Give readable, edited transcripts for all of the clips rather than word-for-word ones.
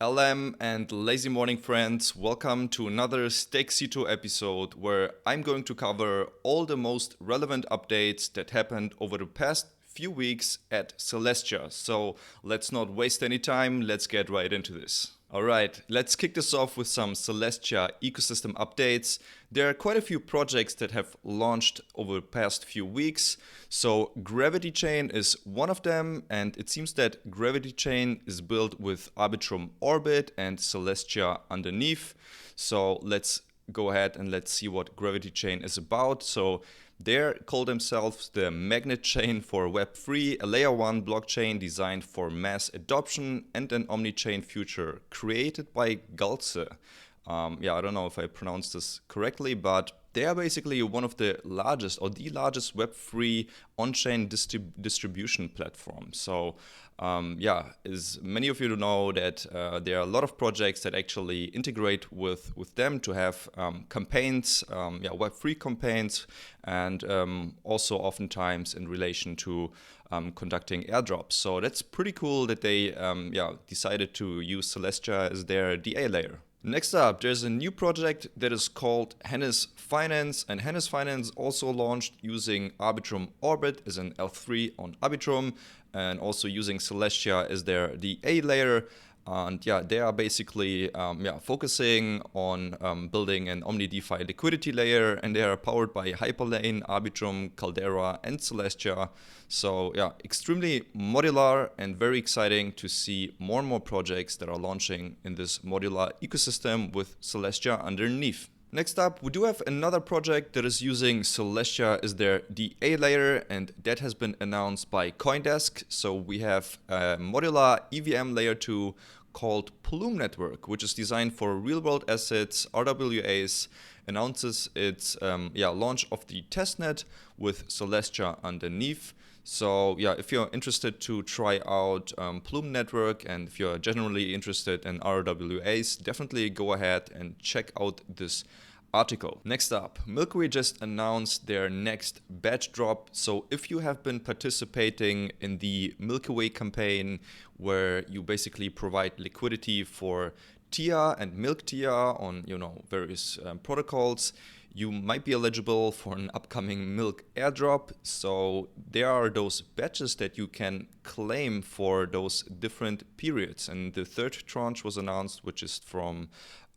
LM and lazy morning friends, welcome to another Stakecito episode where I'm going to cover all the most relevant updates that happened over the past few weeks at Celestia. So let's not waste any time, let's get right into this. Alright, let's kick this off with some Celestia ecosystem updates. There are quite a few projects that have launched over the past few weeks. So GravityChain is one of them, and it seems that GravityChain is built with Arbitrum Orbit and Celestia underneath. So let's go ahead and let's see what GravityChain is about. So they call themselves the magnet chain for Web3, a layer 1 blockchain designed for mass adoption and an omni-chain future created by Galxe. I don't know if I pronounced this correctly, but they are basically one of the largest or the largest Web3 on-chain distribution platform. So as many of you know that there are a lot of projects that actually integrate with them to have campaigns, Web3 campaigns, and also oftentimes in relation to conducting airdrops. So that's pretty cool that they decided to use Celestia as their DA layer. Next up, there's a new project that is called HenezFinance, and HenezFinance also launched using Arbitrum Orbit as an L3 on Arbitrum, and also using Celestia as their DA layer. And they are basically focusing on building an OmniDeFi liquidity layer, and they are powered by Hyperlane, Arbitrum, Caldera, and Celestia. So extremely modular and very exciting to see more and more projects that are launching in this modular ecosystem with Celestia underneath. Next up, we do have another project that is using Celestia as their DA layer, and that has been announced by CoinDesk. So we have a modular EVM layer 2 called Plumenetwork, which is designed for real-world assets. RWAs announces its launch of the testnet with Celestia underneath. So if you're interested to try out Plumenetwork, and if you're generally interested in RWAs, definitely go ahead and check out this article. Next up, milkTIA just announced their next batch drop. So if you have been participating in the milkTIA campaign, where you basically provide liquidity for TIA and milkTIA on various protocols, you might be eligible for an upcoming milk airdrop. So there are those batches that you can claim for those different periods. And the third tranche was announced, which is from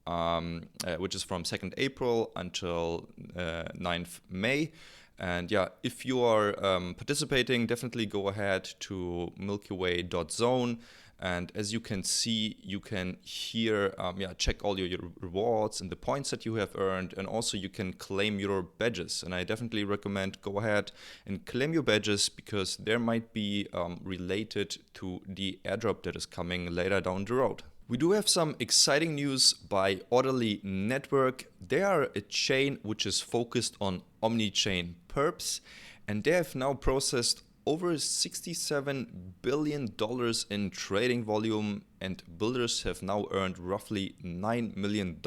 2nd April until 9th May. And if you are participating, definitely go ahead to milkTIA.zone. And as you can see, you can here check all your rewards and the points that you have earned, and also you can claim your badges. And I definitely recommend go ahead and claim your badges, because there might be related to the airdrop that is coming later down the road. We do have some exciting news by OrderlyNetwork. They are a chain which is focused on omni-chain perps, and they have now processed over $67 billion in trading volume, and builders have now earned roughly $9 million.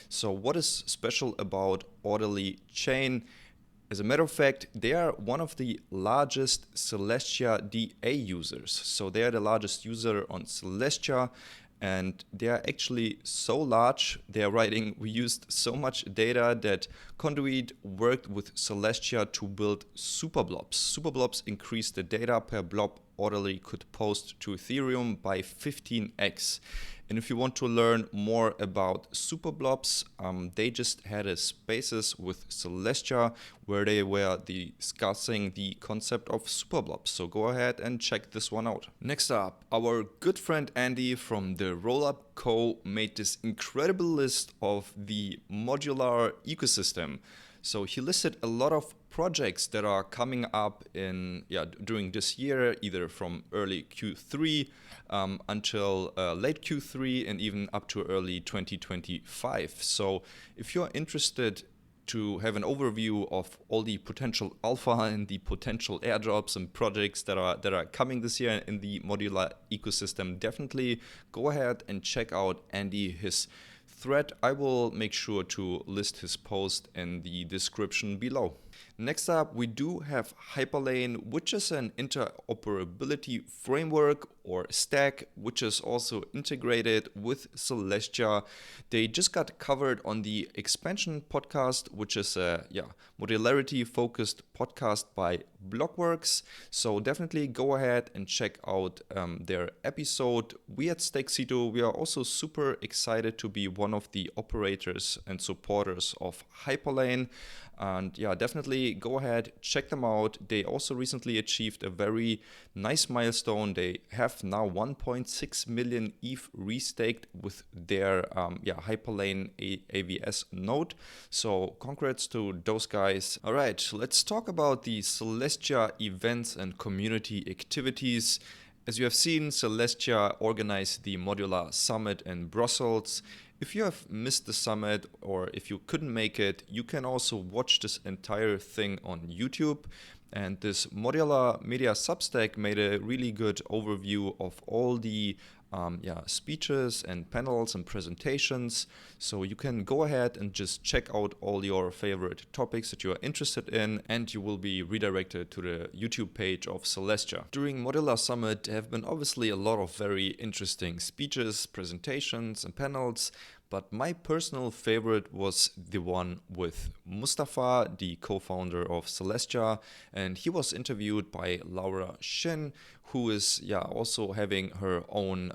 So what is special about OrderlyChain? As a matter of fact, they are one of the largest Celestia DA users. So they are the largest user on Celestia, and they are actually so large. We used so much data that Conduit worked with Celestia to build SuperBlobs. SuperBlobs increased the data per blob Orderly could post to Ethereum by 15x. And if you want to learn more about SuperBlobs, they just had a spaces with Celestia where they were discussing the concept of SuperBlobs. So go ahead and check this one out. Next up, our good friend Andy from the Rollup Co. made this incredible list of the modular ecosystem. So he listed a lot of projects that are coming up during this year, either from early Q3 until late Q3 and even up to early 2025. So if you're interested to have an overview of all the potential alpha and the potential airdrops and projects that are coming this year in the modular ecosystem, definitely go ahead and check out his thread. I will make sure to list his post in the description below. Next up, we do have Hyperlane, which is an interoperability framework or stack, which is also integrated with Celestia. They just got covered on the Expansion podcast, which is a modularity-focused podcast by Blockworks. So definitely go ahead and check out their episode. We at Stakecito, we are also super excited to be one of the operators and supporters of Hyperlane. And yeah, definitely go ahead, check them out. They also recently achieved a very nice milestone. They have now 1.6 million ETH restaked with their Hyperlane AVS node. So congrats to those guys. All right, let's talk about the Celestia events and community activities. As you have seen, Celestia organized the Modular Summit in Brussels. If you have missed the summit or if you couldn't make it, you can also watch this entire thing on YouTube. And this Modular Media Substack made a really good overview of all the speeches and panels and presentations. So you can go ahead and just check out all your favorite topics that you are interested in, and you will be redirected to the YouTube page of Celestia. During Modular Summit, there have been obviously a lot of very interesting speeches, presentations, and panels. But my personal favorite was the one with Mustafa, the co-founder of Celestia, and he was interviewed by laurashin, who is also having her own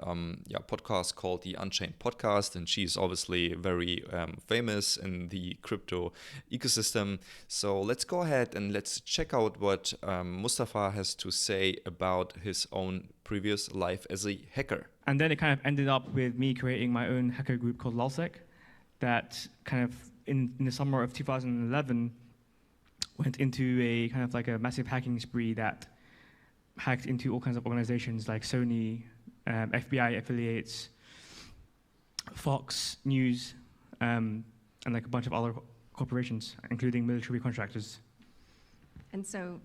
podcast called the Unchained Podcast, and she's obviously very famous in the crypto ecosystem. So let's go ahead and let's check out what Mustafa has to say about his own previous life as a hacker. And then it kind of ended up with me creating my own hacker group called Galxe that kind of in the summer of 2011 went into a kind of like a massive hacking spree that hacked into all kinds of organizations like Sony, FBI affiliates, Fox News, and like a bunch of other corporations, including military contractors. And so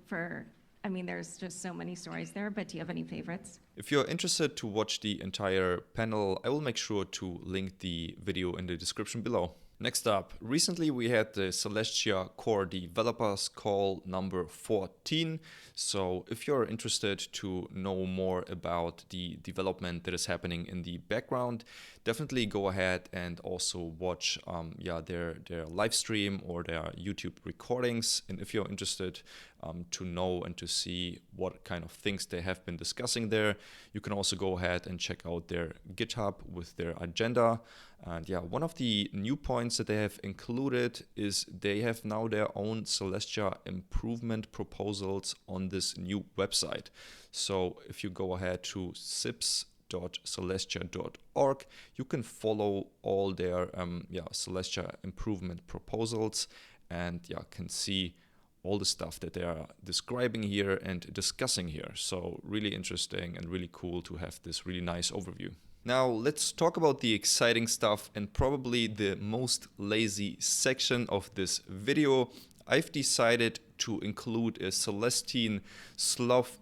there's just so many stories there, but do you have any favorites? If you're interested to watch the entire panel, I will make sure to link the video in the description below. Next up, recently we had the Celestia Core Developers Call number 14. So if you're interested to know more about the development that is happening in the background, definitely go ahead and also watch their live stream or their YouTube recordings. And if you're interested to know and to see what kind of things they have been discussing there, you can also go ahead and check out their GitHub with their agenda. And one of the new points that they have included is they have now their own Celestia improvement proposals on this new website. So if you go ahead to sips.celestia.org, you can follow all their Celestia improvement proposals and can see all the stuff that they are describing here and discussing here. So really interesting and really cool to have this really nice overview. Now let's talk about the exciting stuff and probably the most lazy section of this video. I've decided to include a Celestine Sloth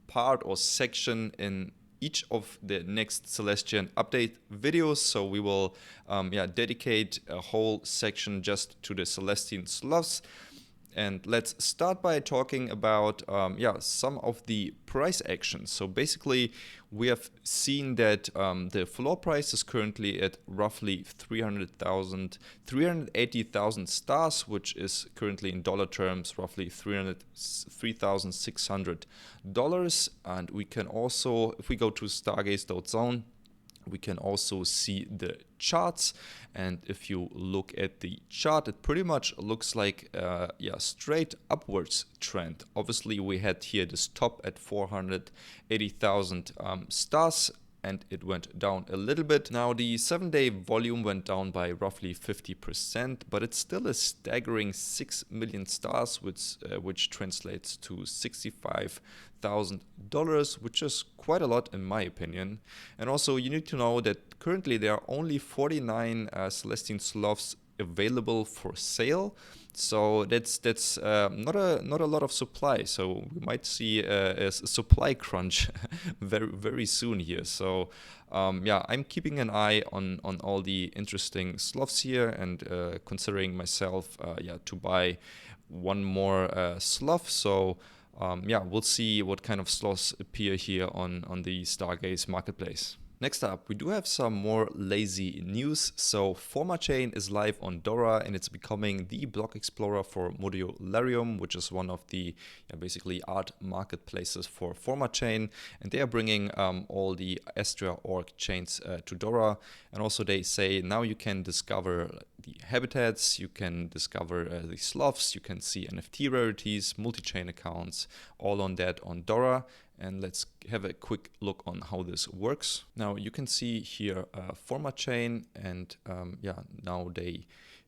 part or section in each of the next Celestian update videos. So we will dedicate a whole section just to the Celestine Sloths. And let's start by talking about some of the price actions. So basically, we have seen that the floor price is currently at roughly 380,000 stars, which is currently in dollar terms roughly $3,600. And we can also, if we go to stargaze.zone, we can also see the charts, and if you look at the chart, it pretty much looks like a straight upwards trend. Obviously, we had here this top at 480,000 stars, and it went down a little bit. Now the 7-day volume went down by roughly 50%, but it's still a staggering 6 million stars, which translates to $65,000, which is quite a lot in my opinion. And also you need to know that currently there are only 49 Celestine Sloths available for sale. So that's not a lot of supply. So we might see a supply crunch very soon here. So I'm keeping an eye on all the interesting sloths here and considering myself to buy one more sloth. So yeah, we'll see what kind of sloths appear here on the Stargaze marketplace. Next up, we do have some more lazy news. So Formachain is live on Dora, and it's becoming the block explorer for Modularium, which is one of the basically art marketplaces for Formachain. And they are bringing all the Astria org chains to Dora. And also they say now you can discover the habitats, you can discover the sloths, you can see NFT rarities, multi-chain accounts, all on that on Dora. And let's have a quick look on how this works. Now you can see here Formachain, and yeah, now they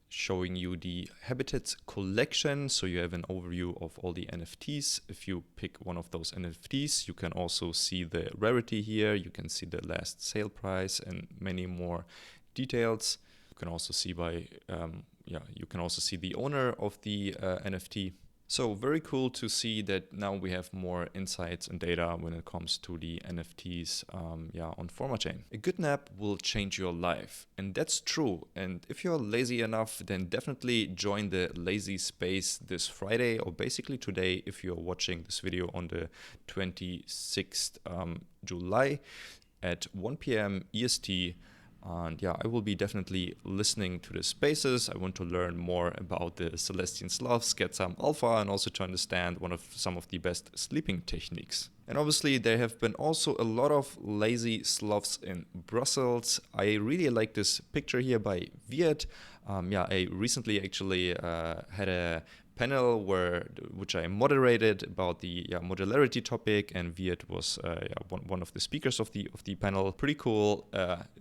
showing you the habitats collection. So you have an overview of all the NFTs. If you pick one of those NFTs, you can also see the rarity here. You can see the last sale price and many more details. You can also see you can also see the owner of the NFT. So very cool to see that now we have more insights and data when it comes to the NFTs on Formachain. A good nap will change your life, and that's true. And if you're lazy enough, then definitely join the lazy space this Friday, or basically today if you're watching this video on the 26th July at 1 p.m. EST. And yeah, I will be definitely listening to the spaces. I want to learn more about the Celestine Sloths, get some alpha, and also to understand some of the best sleeping techniques. And obviously there have been also a lot of lazy sloths in Brussels. I really like this picture here by Viet. I recently actually had a panel which I moderated about the modularity topic, and Viet was one of the speakers of the panel. Pretty cool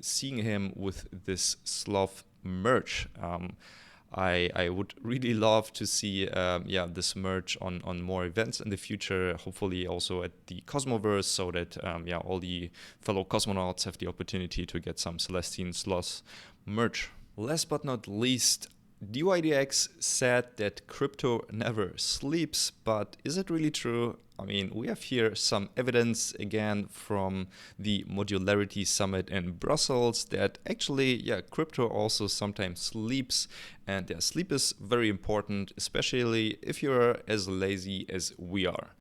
seeing him with this sloth merch. I would really love to see this merch on more events in the future, hopefully also at the Cosmoverse, so that all the fellow cosmonauts have the opportunity to get some Celestine Sloths merch. Last but not least, DYDX said that crypto never sleeps, but is it really true? I mean, we have here some evidence again from the Modularity Summit in Brussels that actually, crypto also sometimes sleeps, and sleep is very important, especially if you're as lazy as we are.